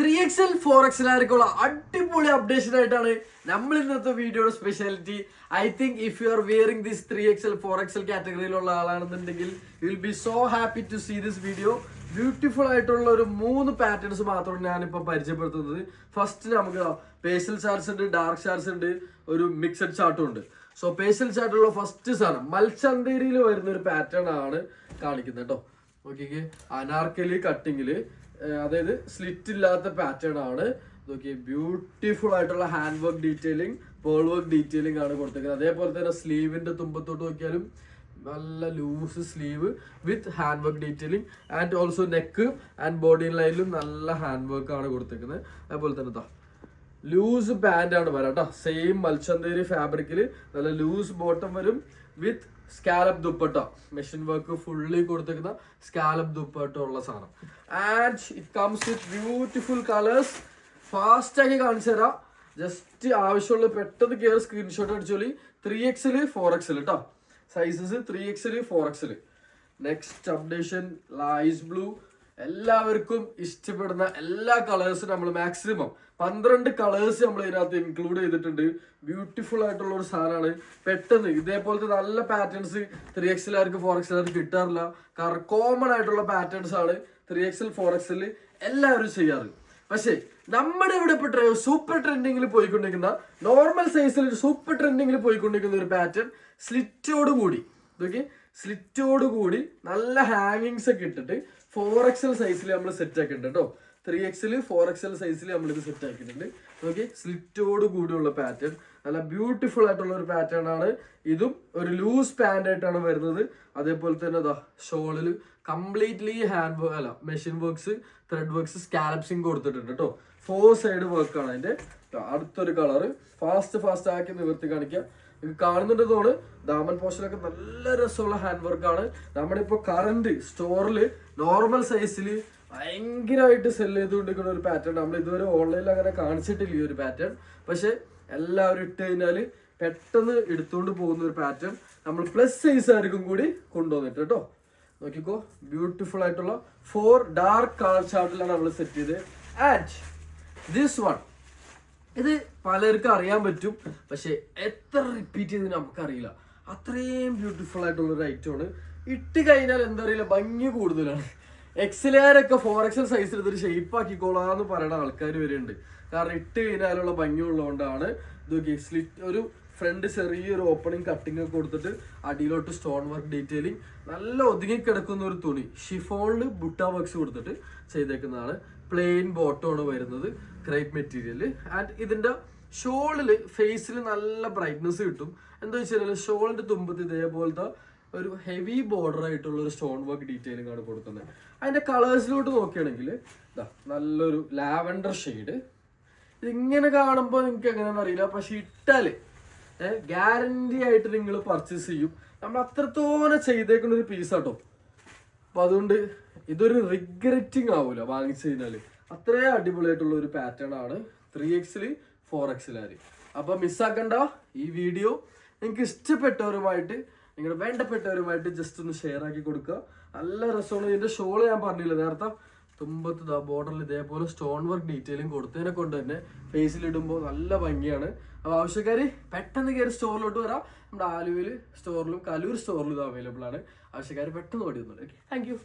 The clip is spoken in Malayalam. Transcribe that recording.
3XL 4XL ആയിരിക്കുള്ള അടിപൊളി അപ്ഡേഷൻ ആയിട്ടാണ് നമ്മൾ ഇന്നത്തെ വീഡിയോയുടെ speciality. I think if you are wearing this 3XL 4XL കാറ്റഗറിയിലുള്ള ആളാണെന്നുണ്ടെങ്കിൽ you will be so happy to see this video. Beautiful ആയിട്ടുള്ള ഒരു 3 പാറ്റേൺസ് മാത്രമാണ് ഞാനിപ്പോൾ പരിചയപ്പെടുത്തുന്നത്. ഫസ്റ്റ് നമുക്ക് പേസ്റ്റൽ ചാർട്ട്സ് ഉണ്ട്, ഡാർക്ക് ചാർട്ട്സ് ഉണ്ട്, ഒരു മിക്സഡ് ചാർട്ടും ഉണ്ട്. സോ പേസ്റ്റൽ ചാർട്ടുള്ള ഫസ്റ്റ് സാധനം മൽച്ചന്തേരിയിൽ വരുന്ന ഒരു പാറ്റേൺ ആണ് കാണിക്കുന്നത് കേട്ടോ. നോക്കിക്കേ, അനാർക്കലി കട്ടിങ്ങില്, അതായത് സ്ലിറ്റ് ഇല്ലാത്ത പാറ്റേൺ ആണ്. നോക്കിയേ, ബ്യൂട്ടിഫുൾ ആയിട്ടുള്ള hand work detailing, pearl work detailing ആണ് കൊടുത്തിരിക്കുന്നത്. അതേപോലെ തന്നെ സ്ലീവിന്റെ തുമ്പത്തോട്ട് നോക്കിയാലും നല്ല loose sleeve with hand work detailing and also neck and body ലൈനിലും നല്ല ഹാൻഡ് വർക്ക് ആണ് കൊടുത്തിരിക്കുന്നത്. അതേപോലെ തന്നെ ലൂസ് പാന്റ് ആണ് വരാം കേട്ടോ. സെയിം മൽച്ചന്തേരി ഫാബ്രിക്കിൽ നല്ല ലൂസ് ബോട്ടം വരും with scallop dupatta, machine work fully കൊടുത്തിരിക്കുന്ന സ്കാലപ്പ് ദുപ്പട്ട ഉള്ള സാധനം. And it comes with beautiful colours. Fast ആക്കി കാണിച്ചു തരാം. ജസ്റ്റ് ആവശ്യമുള്ള പെട്ടെന്ന് കയറി സ്ക്രീൻഷോട്ട് അടിച്ചോളി. 3XL 4XL കേട്ടോ, sizes 3XL 4XL. Next updation lies blue. എല്ലാവർക്കും ഇഷ്ടപ്പെടുന്ന എല്ലാ കളേഴ്സും നമ്മൾ മാക്സിമം 12 കളേഴ്സ് നമ്മൾ ഇതിനകത്ത് ഇൻക്ലൂഡ് ചെയ്തിട്ടുണ്ട്. ബ്യൂട്ടിഫുൾ ആയിട്ടുള്ള ഒരു സാധനമാണ്. പെട്ടെന്ന് ഇതേപോലത്തെ നല്ല പാറ്റേൺസ് 3XL 4XL കിട്ടാറില്ല. കാരണം കോമൺ ആയിട്ടുള്ള പാറ്റേൺസ് ആണ് 3XL 4XL എല്ലാവരും ചെയ്യാറ്. പക്ഷേ നമ്മുടെ ഇവിടെ ഇപ്പൊ സൂപ്പർ ട്രെൻഡിങ്ങിൽ പോയിക്കൊണ്ടിരിക്കുന്ന, നോർമൽ സൈസിൽ സൂപ്പർ ട്രെൻഡിങ്ങിൽ പോയിക്കൊണ്ടിരിക്കുന്ന ഒരു പാറ്റേൺ സ്ലിറ്റോട് കൂടി, ഇതൊക്കെ സ്ലിറ്റോട് കൂടി നല്ല ഹാങ്ങിങ്സ് ഒക്കെ ഇട്ടിട്ട് 4XL സൈസിൽ നമ്മൾ സെറ്റ് ആക്കിയിട്ടുണ്ട് കേട്ടോ. 3XL 4XL സൈസിൽ നമ്മൾ ഇത് സെറ്റ് ആക്കിയിട്ടുണ്ട്. ഓക്കെ, സ്ലിറ്റോട് കൂടിയുള്ള പാറ്റേൺ നല്ല ബ്യൂട്ടിഫുൾ ആയിട്ടുള്ള ഒരു പാറ്റേൺ ആണ്. ഇതും ഒരു ലൂസ് പാന്റ് ആയിട്ടാണ് വരുന്നത്. അതേപോലെ തന്നെ ഷോളിൽ കംപ്ലീറ്റ്ലി ഹാൻഡ് വർക്ക് അല്ല മെഷീൻ വർക്ക്സ്, ത്രെഡ് വർക്ക്സ്, സ്കാലപ്സിങ് കൊടുത്തിട്ടുണ്ട് കേട്ടോ. 4 സൈഡ് വർക്കാണ് അതിന്റെ. അടുത്തൊരു കളറ് ഫാസ്റ്റ് ആക്കി നിവർത്തി കാണിക്കാം. കാണുന്നുണ്ട് തോണ് ദാമൻ പോർഷനൊക്കെ നല്ല രസമുള്ള ഹാൻഡ് വർക്കാണ്. നമ്മളിപ്പോ കറന്റ് സ്റ്റോറിൽ നോർമൽ സൈസിൽ ഭയങ്കരമായിട്ട് സെല് ചെയ്തുകൊണ്ടിരിക്കുന്ന ഒരു പാറ്റേൺ. നമ്മൾ ഇതുവരെ ഓൺലൈനിൽ അങ്ങനെ കാണിച്ചിട്ടില്ല ഈ ഒരു പാറ്റേൺ. പക്ഷെ എല്ലാവരും ഇട്ട് കഴിഞ്ഞാൽ പെട്ടെന്ന് എടുത്തുകൊണ്ട് പോകുന്ന ഒരു പാറ്റേൺ നമ്മൾ പ്ലസ് സൈസ് ആയിരിക്കും കൂടി കൊണ്ടുവന്നിട്ട് കേട്ടോ. നോക്കിക്കോ, ബ്യൂട്ടിഫുൾ ആയിട്ടുള്ള 4 ഡാർക്ക് കളർ ചാർട്ടിലാണ് നമ്മൾ സെറ്റ് ചെയ്ത്. ആൻഡ് ദിസ് വൺ, ഇത് പലർക്കും അറിയാൻ പറ്റും, പക്ഷെ എത്ര റിപ്പീറ്റ് ചെയ്ത് നമുക്കറിയില്ല. അത്രയും ബ്യൂട്ടിഫുൾ ആയിട്ടുള്ള ഒരു ഐറ്റമാണ്. ഇട്ട് കഴിഞ്ഞാൽ എന്താ അറിയില്ല, ഭംഗി കൂടുതലാണ്. XLരൊക്കെ 4XL സൈസിൽ ഇതൊരു ഷേപ്പ് ആക്കിക്കോളാന്ന് പറയുന്ന ആൾക്കാർ വരെയുണ്ട്. കാരണം ഇട്ട് കഴിഞ്ഞാലുള്ള ഭംഗി ഉള്ളതുകൊണ്ടാണ്. ഇതൊക്കെ സ്ലിറ്റ്, ഒരു ഫ്രണ്ട് ചെറിയൊരു ഓപ്പണിങ് കട്ടിങ് ഒക്കെ കൊടുത്തിട്ട് അടിയിലോട്ട് സ്റ്റോൺ വർക്ക് ഡീറ്റെയിലിംഗ്, നല്ല ഒതുങ്ങി കിടക്കുന്ന ഒരു തുണി ഷിഫോണിൽ ബുട്ട വർക്ക്സ് കൊടുത്തിട്ട് ചെയ്തേക്കുന്നതാണ്. പ്ലെയിൻ ബോട്ടമാണ് വരുന്നത്, ക്രേപ്പ് മെറ്റീരിയൽ. ആൻഡ് ഇതിന്റെ ഷോളിൽ ഫേസിൽ നല്ല ബ്രൈറ്റ്നസ് കിട്ടും. എന്താ വെച്ചാൽ ഷോളിന്റെ തുമ്പത്ത് ഇതേപോലത്തെ ഒരു ഹെവി ബോർഡർ ആയിട്ടുള്ള ഒരു സ്റ്റോൺ വർക്ക് ഡീറ്റെയിലിംഗ് ആണ് കൊടുക്കുന്നത്. അതിന്റെ കളേഴ്സിലോട്ട് നോക്കുകയാണെങ്കിൽ നല്ലൊരു ലാവൻഡർ ഷെയ്ഡ്. ഇതിങ്ങനെ കാണുമ്പോൾ നിങ്ങൾക്ക് എങ്ങനെയാണെന്ന് അറിയില്ല, പക്ഷെ ഇട്ടാല് ഗ്യാരണ്ടി ആയിട്ട് നിങ്ങൾ പർച്ചേസ് ചെയ്യും. നമ്മൾ അത്രത്തോളം ചെയ്തേക്കുന്ന ഒരു പീസാട്ടോ. അപ്പൊ അതുകൊണ്ട് ഇതൊരു റിഗ്രറ്റിങ് ആവൂല വാങ്ങിച്ചു കഴിഞ്ഞാല്. അത്രയും അടിപൊളിയായിട്ടുള്ള ഒരു പാറ്റേൺ ആണ് 3XL 4XL. അപ്പൊ മിസ്സാക്കണ്ട ഈ വീഡിയോ. നിങ്ങൾക്ക് ഇഷ്ടപ്പെട്ടവരുമായിട്ട്, നിങ്ങളുടെ വേണ്ടപ്പെട്ടവരുമായിട്ട് ജസ്റ്റ് ഒന്ന് ഷെയർ ആക്കി കൊടുക്കുക. നല്ല രസമാണ്. ഇതിന്റെ ഷോള് ഞാൻ പറഞ്ഞില്ല നേരത്തെ, തുമ്പത്ത് ബോർഡറിൽ ഇതേപോലെ സ്റ്റോൺ വർക്ക് ഡീറ്റെയിലിംഗ് കൊടുത്തതിനെ കൊണ്ട് തന്നെ ഫേസിലിടുമ്പോൾ നല്ല ഭംഗിയാണ്. അപ്പോൾ ആവശ്യക്കാർ പെട്ടെന്ന് കയറി സ്റ്റോറിലോട്ട് വരാം. നമ്മുടെ ആലുവയിൽ സ്റ്റോറിലും കലൂർ സ്റ്റോറിലും ഇത് അവൈലബിൾ ആണ്. ആവശ്യക്കാർ പെട്ടെന്ന് ഓടി വന്നോളൂ. Okay, thank you.